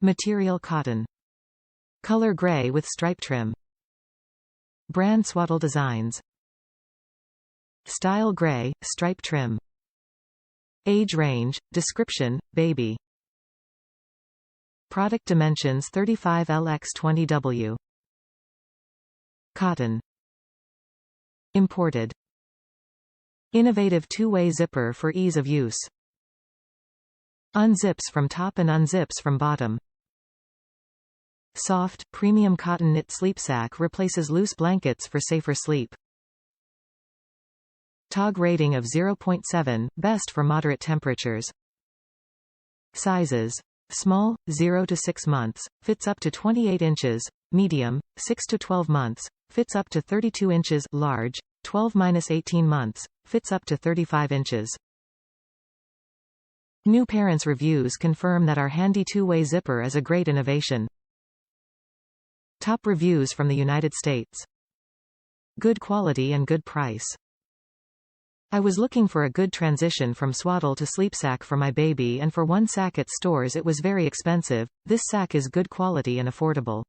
MaterialCotton. ColorGray with stripe trim. BrandSwaddleDesigns. StyleGRAY, stripe trim. Age range, description, baby. Product dimensions 35L×20W. Cotton. Imported. Innovative two-way zipper for ease of use. Unzips from top and unzips from bottom. Soft, premium cotton knit sleep sack replaces loose blankets for safer sleep. TOG rating of 0.7, best for moderate temperatures. Sizes. Small, 0 to 6 months, fits up to 28 inches, medium, 6 to 12 months, fits up to 32 inches, large, 12–18 months, fits up to 35 inches. New parents' reviews confirm that our handy two-way zipper is a great innovation. Top reviews from the United States. Good quality and good price. I was looking for a good transition from swaddle to sleep sack for my baby, and for one sack at stores it was very expensive. This sack is good quality and affordable.